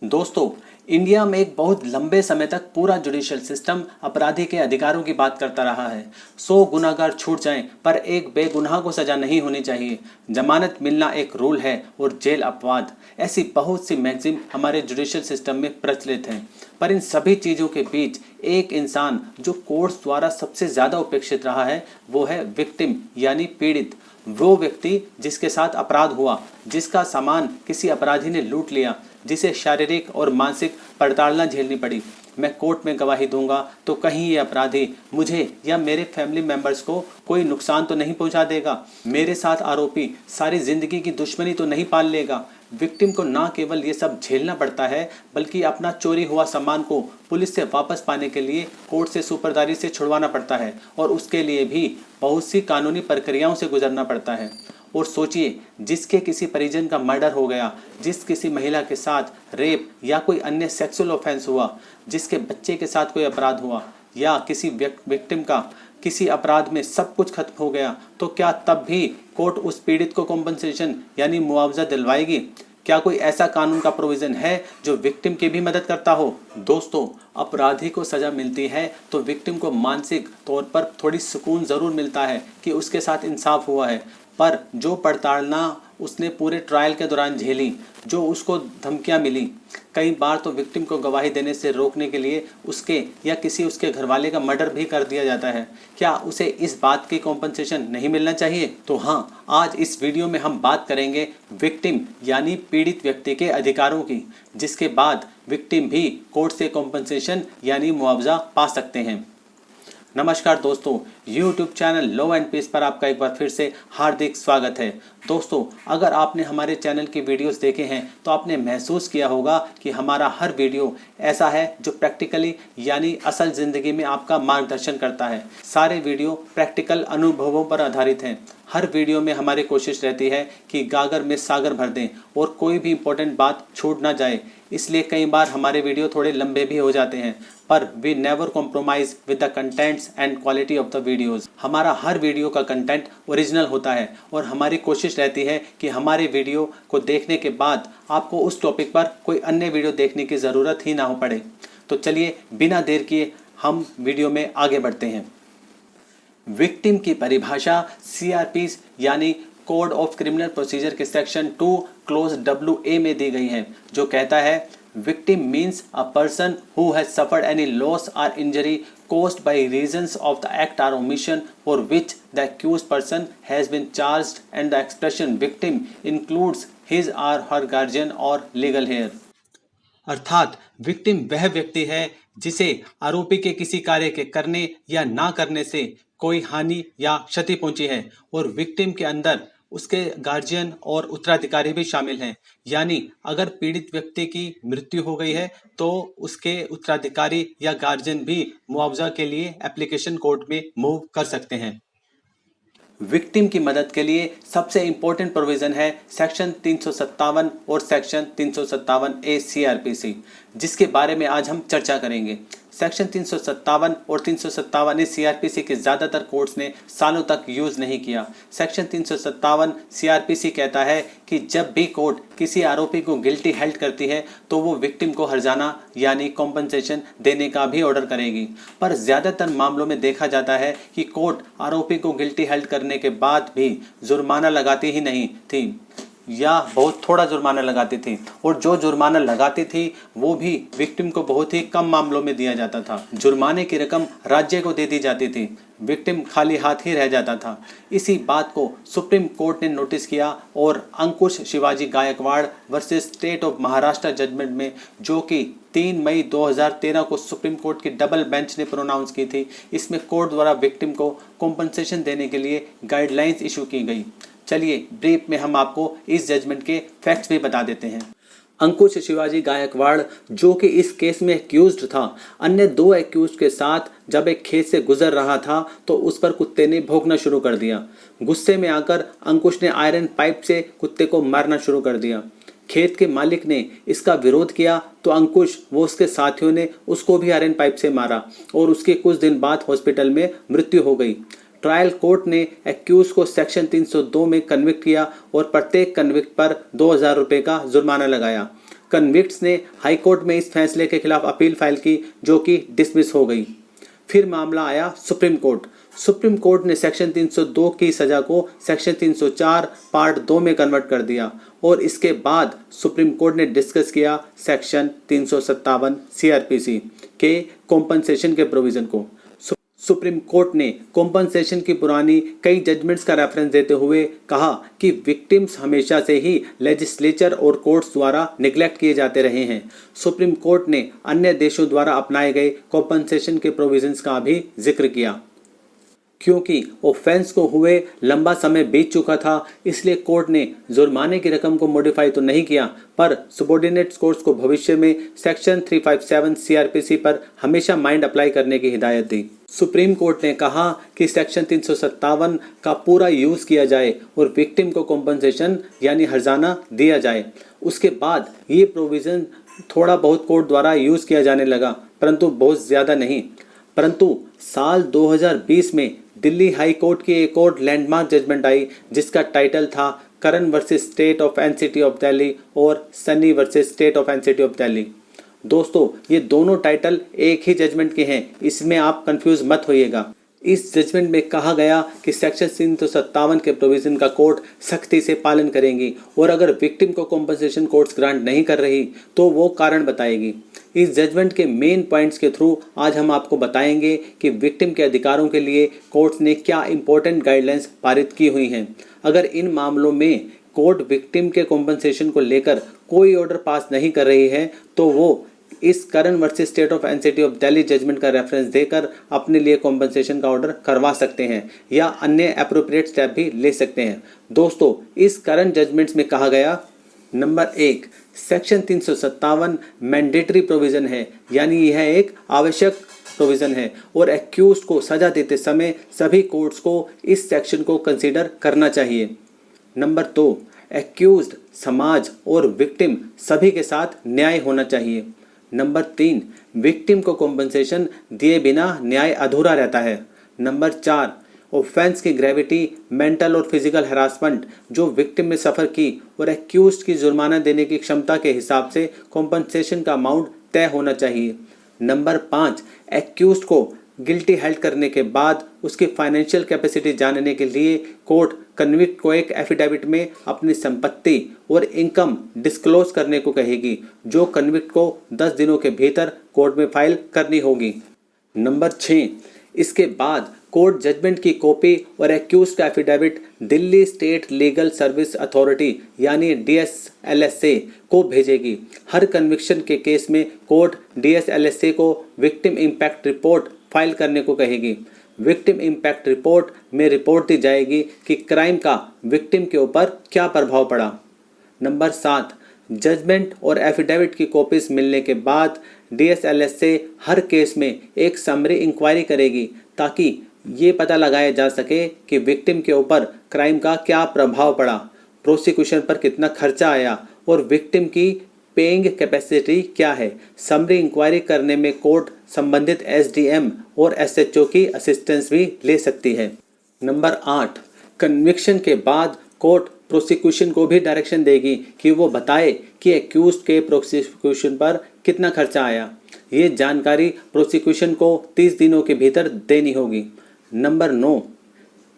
दोस्तों, इंडिया में एक बहुत लंबे समय तक पूरा जुडिशियल सिस्टम अपराधी के अधिकारों की बात करता रहा है। 100 गुनाहगार छूट जाएं पर एक बेगुनाह को सजा नहीं होनी चाहिए। जमानत मिलना एक रूल है और जेल अपवाद। ऐसी बहुत सी मैगजीम हमारे जुडिशियल सिस्टम में प्रचलित हैं। पर इन सभी चीज़ों के बीच एक इंसान जो कोर्ट्स द्वारा सबसे ज़्यादा उपेक्षित रहा है वो है विक्टिम यानी पीड़ित। वो व्यक्ति जिसके साथ अपराध हुआ, जिसका सामान किसी अपराधी ने लूट लिया, जिसे शारीरिक और मानसिक प्रताड़ना झेलनी पड़ी। मैं कोर्ट में गवाही दूंगा तो कहीं ये अपराधी मुझे या मेरे फैमिली मेंबर्स को कोई नुकसान तो नहीं पहुंचा देगा। मेरे साथ आरोपी सारी जिंदगी की दुश्मनी तो नहीं पाल लेगा। विक्टिम को ना केवल ये सब झेलना पड़ता है बल्कि अपना चोरी हुआ सामान को पुलिस से वापस पाने के लिए कोर्ट से सुपरदारी से छुड़वाना पड़ता है और उसके लिए भी बहुत सी कानूनी प्रक्रियाओं से गुजरना पड़ता है। और सोचिए, जिसके किसी परिजन का मर्डर हो गया, जिस किसी महिला के साथ रेप या कोई अन्य सेक्सुअल ऑफेंस हुआ, जिसके बच्चे के साथ कोई अपराध हुआ या किसी विक्टिम का किसी अपराध में सब कुछ खत्म हो गया, तो क्या तब भी कोर्ट उस पीड़ित को कॉम्पनसेशन यानी मुआवजा दिलवाएगी? क्या कोई ऐसा कानून का प्रोविज़न है जो विक्टिम की भी मदद करता हो? दोस्तों, अपराधी को सज़ा मिलती है तो विक्टिम को मानसिक तौर पर थोड़ी सुकून ज़रूर मिलता है कि उसके साथ इंसाफ हुआ है। पर जो प्रताड़ना उसने पूरे ट्रायल के दौरान झेली, जो उसको धमकियां मिली, कई बार तो विक्टिम को गवाही देने से रोकने के लिए उसके या किसी उसके घरवाले का मर्डर भी कर दिया जाता है। क्या उसे इस बात की कॉम्पनसेशन नहीं मिलना चाहिए? तो हाँ, आज इस वीडियो में हम बात करेंगे विक्टिम यानी पीड़ित व्यक्ति के अधिकारों की, जिसके बाद विक्टिम भी कोर्ट से कॉम्पनसेशन यानी मुआवजा पा सकते हैं। नमस्कार दोस्तों, YouTube channel law and peace पर आपका एक बार फिर से हार्दिक स्वागत है। दोस्तों, अगर आपने हमारे चैनल की वीडियोस देखे हैं तो आपने महसूस किया होगा कि हमारा हर वीडियो ऐसा है जो प्रैक्टिकली यानी असल ज़िंदगी में आपका मार्गदर्शन करता है। सारे वीडियो प्रैक्टिकल अनुभवों पर आधारित हैं। हर वीडियो में हमारी कोशिश रहती है कि गागर में सागर भर दें और कोई भी इम्पोर्टेंट बात छूट ना जाए। इसलिए कई बार हमारे वीडियो थोड़े लंबे भी हो जाते हैं, पर we never compromise with the contents and quality of the videos. हमारा हर वीडियो का कंटेंट ओरिजिनल होता है और हमारी कोशिश रहती है कि हमारे वीडियो को देखने के बाद आपको उस टॉपिक पर कोई अन्य वीडियो देखने की ज़रूरत ही ना हो पड़े। तो चलिए बिना देर किए हम वीडियो में आगे बढ़ते हैं। विक्टिम की परिभाषा CRPs यानी कोड ऑफ क्रिमिनल प्रोसीजर के सेक्शन 2 क्लोज WA में दी गई है, जो कहता है victim means a person who has suffered any loss और injury caused by reasons of the act or omission for which the accused person has been charged, and the expression victim includes his or her guardian or legal heir। अर्थात victim वह व्यक्ति है जिसे आरोपी के किसी कार्य के करने या ना करने से कोई हानि या क्षति पहुंची है और विक्टिम के अंदर उसके गार्जियन और उत्तराधिकारी भी शामिल हैं। यानी अगर पीड़ित व्यक्ति की मृत्यु हो गई है तो उसके उत्तराधिकारी या गार्जियन भी मुआवजा के लिए एप्लीकेशन कोर्ट में मूव कर सकते हैं। विक्टिम की मदद के लिए सबसे इम्पोर्टेंट प्रोविज़न है सेक्शन 357 और सेक्शन 357A CRPC, जिसके बारे में आज हम चर्चा करेंगे। सेक्शन 357 और 357A CRPC के ज़्यादातर कोर्ट्स ने सालों तक यूज़ नहीं किया। सेक्शन 357 CRPC कहता है कि जब भी कोर्ट किसी आरोपी को गिल्टी हेल्ड करती है तो वो विक्टिम को हर्जाना यानी कॉम्पनसेशन देने का भी ऑर्डर करेगी। पर ज़्यादातर मामलों में देखा जाता है कि कोर्ट आरोपी को गिल्टी हेल्ड करने के बाद भी जुर्माना लगाती ही नहीं थी या बहुत थोड़ा जुर्माना लगाती थी, और जो जुर्माना लगाती थी वो भी विक्टिम को बहुत ही कम मामलों में दिया जाता था। जुर्माने की रकम राज्य को दे दी जाती थी, विक्टिम खाली हाथ ही रह जाता था। इसी बात को सुप्रीम कोर्ट ने नोटिस किया और Ankush Shivaji Gaikwad versus state of Maharashtra judgment में, जो कि 3 मई 2013 को सुप्रीम कोर्ट की डबल बेंच ने प्रोनाउंस की थी, इसमें कोर्ट द्वारा विक्टिम को कॉम्पनसेशन देने के लिए गाइडलाइंस इशू की गई। चलिए ब्रीफ में हम आपको इस जजमेंट के फैक्ट्स भी बता देते हैं। अंकुश शिवाजी गायकवाड़, जो कि इस केस में एक्यूज्ड था, अन्य 2 एक्यूज्ड के साथ जब एक खेत से गुजर रहा था तो उस पर कुत्ते ने भौंकना शुरू कर दिया। गुस्से में आकर अंकुश ने आयरन पाइप से कुत्ते को मारना शुरू कर दिया। खेत के मालिक ने इसका विरोध किया तो अंकुश व उसके साथियों ने उसको भी आयरन पाइप से मारा और उसके कुछ दिन बाद हॉस्पिटल में मृत्यु हो गई। ट्रायल कोर्ट ने एक्यूज को सेक्शन 302 में कन्विक्ट किया और प्रत्येक कन्विक्ट पर 2000 रुपये का जुर्माना लगाया। कन्विक्ट्स ने हाई कोर्ट में इस फैसले के खिलाफ अपील फाइल की, जो कि डिसमिस हो गई। फिर मामला आया सुप्रीम कोर्ट। सुप्रीम कोर्ट ने सेक्शन 302 की सज़ा को सेक्शन 304 पार्ट 2 में कन्वर्ट कर दिया और इसके बाद सुप्रीम कोर्ट ने डिस्कस किया सेक्शन 357 सीआरपीसी के कॉम्पनसेशन के प्रोविज़न को। सुप्रीम कोर्ट ने कॉम्पनसेशन की पुरानी कई जजमेंट्स का रेफरेंस देते हुए कहा कि विक्टिम्स हमेशा से ही लेजिस्लेचर और कोर्ट्स द्वारा निगलेक्ट किए जाते रहे हैं। सुप्रीम कोर्ट ने अन्य देशों द्वारा अपनाए गए कॉम्पनसेशन के प्रोविजंस का भी जिक्र किया। क्योंकि ऑफेंस को हुए लंबा समय बीत चुका था, इसलिए कोर्ट ने जुर्माने की रकम को मॉडिफाई तो नहीं किया, पर सबॉर्डिनेट कोर्ट्स को भविष्य में सेक्शन 357 सीआरपीसी पर हमेशा माइंड अप्लाई करने की हिदायत दी। सुप्रीम कोर्ट ने कहा कि सेक्शन 357 का पूरा यूज़ किया जाए और विक्टिम को कॉम्पनसेशन यानी हर्जाना दिया जाए। उसके बाद ये प्रोविज़न थोड़ा बहुत कोर्ट द्वारा यूज़ किया जाने लगा, परंतु बहुत ज़्यादा नहीं। परंतु साल 2020 में दिल्ली हाई कोर्ट की एक और लैंडमार्क जजमेंट आई, जिसका टाइटल था Karan versus state of NCT of Delhi और Sunny versus state of NCT of Delhi. दोस्तों, ये दोनों टाइटल एक ही जजमेंट के हैं, इसमें आप कंफ्यूज मत होइएगा। इस जजमेंट में कहा गया कि सेक्शन 357 के प्रोविज़न का कोर्ट सख्ती से पालन करेंगी और अगर विक्टिम को कॉम्पनसेशन कोर्ट्स ग्रांट नहीं कर रही तो वो कारण बताएगी। इस जजमेंट के मेन पॉइंट्स के थ्रू आज हम आपको बताएंगे कि विक्टिम के अधिकारों के लिए कोर्ट्स ने क्या इंपॉर्टेंट गाइडलाइंस पारित की हुई हैं। अगर इन मामलों में कोर्ट विक्टिम के कॉम्पनसेशन को लेकर कोई ऑर्डर पास नहीं कर रही है तो वो इस Karan versus state of NCT of Delhi judgment का रेफरेंस देकर अपने लिए कॉम्पनसेशन का ऑर्डर करवा सकते हैं या अन्य अप्रोप्रिएट स्टेप भी ले सकते हैं। दोस्तों, इस करंट जजमेंट्स में कहा गया, नंबर 1, सेक्शन 357 मैंडेटरी प्रोविज़न है, यानी यह एक आवश्यक प्रोविज़न है और एक्यूज को सजा देते समय सभी कोर्ट्स को इस सेक्शन को कंसीडर करना चाहिए। नंबर 2, एक्यूज्ड, समाज और विक्टिम सभी के साथ न्याय होना चाहिए। नंबर 3, विक्टिम को कॉम्पनसेशन दिए बिना न्याय अधूरा रहता है। नंबर 4, ऑफेंस की ग्रेविटी, मेंटल और फिजिकल हरासमेंट जो विक्टिम ने सफ़र की और एक्यूज्ड की जुर्माना देने की क्षमता के हिसाब से कॉम्पनसेशन का अमाउंट तय होना चाहिए। नंबर 5, एक्यूज्ड को गिल्टी हेल्ड करने के बाद उसकी फाइनेंशियल कैपेसिटी जानने के लिए कोर्ट कन्विक्ट को एक एफिडेविट में अपनी संपत्ति और इनकम डिस्क्लोज करने को कहेगी, जो कन्विक्ट को 10 दिनों के भीतर कोर्ट में फाइल करनी होगी। नंबर 6, इसके बाद कोर्ट जजमेंट की कॉपी और एक्यूज का affidavit Delhi state legal service authority यानी DSLSA को भेजेगी। हर कन्विक्शन के केस में कोर्ट DSLSA को विक्टिम इम्पैक्ट रिपोर्ट फाइल करने को कहेगी। विक्टिम इम्पैक्ट रिपोर्ट में रिपोर्ट दी जाएगी कि क्राइम का विक्टिम के ऊपर क्या प्रभाव पड़ा। नंबर 7, जजमेंट और एफिडेविट की कॉपीज मिलने के बाद DSLSA हर केस में एक समरी इंक्वायरी करेगी ताकि ये पता लगाया जा सके कि विक्टिम के ऊपर क्राइम का क्या प्रभाव पड़ा, प्रोसिक्यूशन पर कितना खर्चा आया और विक्टिम की पेइंग कैपेसिटी क्या है। समरी इंक्वायरी करने में कोर्ट संबंधित SDM और SHO की असिस्टेंस भी ले सकती है। नंबर 8, कन्विक्शन के बाद कोर्ट प्रोसिक्यूशन को भी डायरेक्शन देगी कि वो बताए कि एक्यूज्ड के प्रोसिक्यूशन पर कितना खर्चा आया। ये जानकारी प्रोसिक्यूशन को 30 दिनों के भीतर देनी होगी। नंबर 9,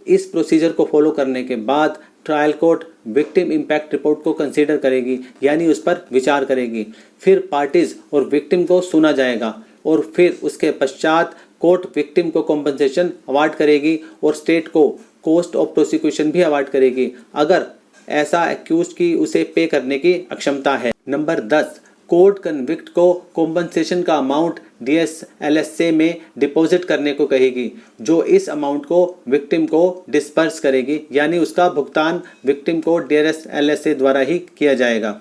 इस प्रोसीजर को फॉलो करने के बाद trial court victim impact report को कंसीडर करेगी, यानी उस पर विचार करेगी। फिर पार्टीज और विक्टिम को सुना जाएगा और फिर उसके पश्चात कोर्ट विक्टिम को कॉम्पनसेशन अवार्ड करेगी और स्टेट को कॉस्ट ऑफ प्रोसिक्यूशन भी अवार्ड करेगी अगर ऐसा एक्यूज की उसे पे करने की अक्षमता है। नंबर 10, कोर्ट कन्विक्ट को कॉम्पनसेशन का अमाउंट DSLSA में डिपॉजिट करने को कहेगी, जो इस अमाउंट को विक्टिम को डिस्पर्स करेगी, यानी उसका भुगतान विक्टिम को DSLSA द्वारा ही किया जाएगा।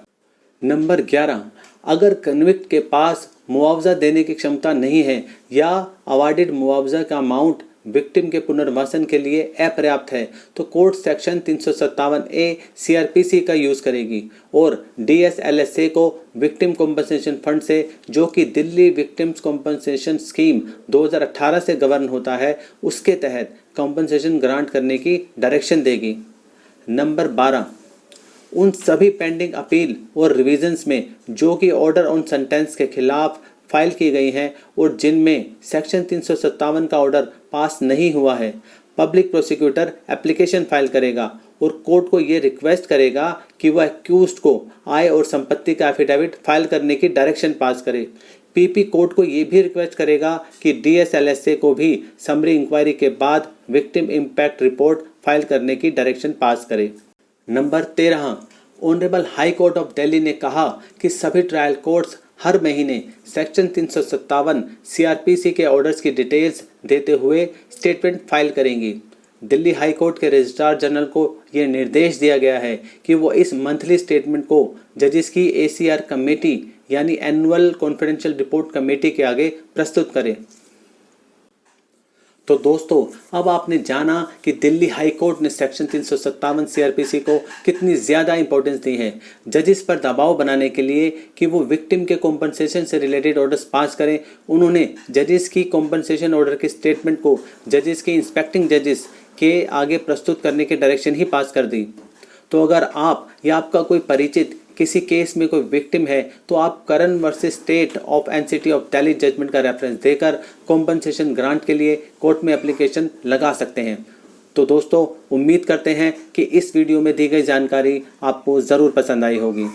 नंबर 11, अगर कन्विक्ट के पास मुआवजा देने की क्षमता नहीं है या अवार्डेड मुआवजा का अमाउंट विक्टिम के पुनर्वासन के लिए अपर्याप्त है तो कोर्ट सेक्शन 357A CRPC का यूज़ करेगी और DSLSA को विक्टिम कॉम्पनसेशन फंड से, जो कि दिल्ली विक्टिम्स कॉम्पनसेशन स्कीम 2018 से गवर्न होता है, उसके तहत कॉम्पनसेशन ग्रांट करने की डायरेक्शन देगी। नंबर 12, उन सभी पेंडिंग अपील और रिविजन्स में जो कि ऑर्डर ऑन सेंटेंस के खिलाफ फाइल की गई हैं और जिनमें सेक्शन 357 का ऑर्डर पास नहीं हुआ है, पब्लिक प्रोसिक्यूटर एप्लीकेशन फाइल करेगा और कोर्ट को ये रिक्वेस्ट करेगा कि वह एक्यूज्ड को आय और संपत्ति का एफिडेविट फाइल करने की डायरेक्शन पास करे। पीपी कोर्ट को ये भी रिक्वेस्ट करेगा कि डीएसएलएसए को भी समरी इंक्वायरी के बाद विक्टिम इम्पैक्ट रिपोर्ट फाइल करने की डायरेक्शन पास करे। Number 13, honourable high court of Delhi ने कहा कि सभी ट्रायल कोर्ट्स हर महीने सेक्शन 357 सीआरपीसी के ऑर्डर्स की डिटेल्स देते हुए स्टेटमेंट फाइल करेंगी। दिल्ली हाई कोर्ट के रजिस्ट्रार जनरल को यह निर्देश दिया गया है कि वो इस मंथली स्टेटमेंट को जजेस की एसीआर कमेटी यानी एनुअल कॉन्फिडेंशियल रिपोर्ट कमेटी के आगे प्रस्तुत करें। तो दोस्तों, अब आपने जाना कि दिल्ली हाई कोर्ट ने सेक्शन 357 सीआरपीसी को कितनी ज़्यादा इंपॉर्टेंस दी है जजेस पर दबाव बनाने के लिए कि वो विक्टिम के कॉम्पनसेशन से रिलेटेड ऑर्डर्स पास करें। उन्होंने जजेस की कॉम्पनसेशन ऑर्डर के स्टेटमेंट को जजेस के इंस्पेक्टिंग जजेस के आगे प्रस्तुत करने की डायरेक्शन ही पास कर दी। तो अगर आप या आपका कोई परिचित किसी केस में कोई विक्टिम है तो आप Karan versus state of NCT of Delhi judgment का रेफरेंस देकर कॉम्पनसेशन ग्रांट के लिए कोर्ट में एप्लीकेशन लगा सकते हैं। तो दोस्तों, उम्मीद करते हैं कि इस वीडियो में दी गई जानकारी आपको ज़रूर पसंद आई होगी।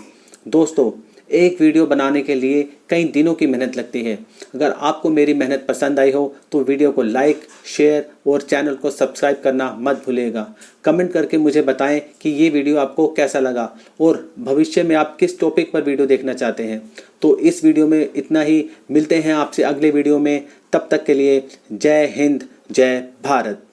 दोस्तों, एक वीडियो बनाने के लिए कई दिनों की मेहनत लगती है। अगर आपको मेरी मेहनत पसंद आई हो तो वीडियो को लाइक, शेयर और चैनल को सब्सक्राइब करना मत भूलिएगा। कमेंट करके मुझे बताएं कि ये वीडियो आपको कैसा लगा और भविष्य में आप किस टॉपिक पर वीडियो देखना चाहते हैं। तो इस वीडियो में इतना ही। मिलते हैं आपसे अगले वीडियो में। तब तक के लिए जय हिंद, जय भारत।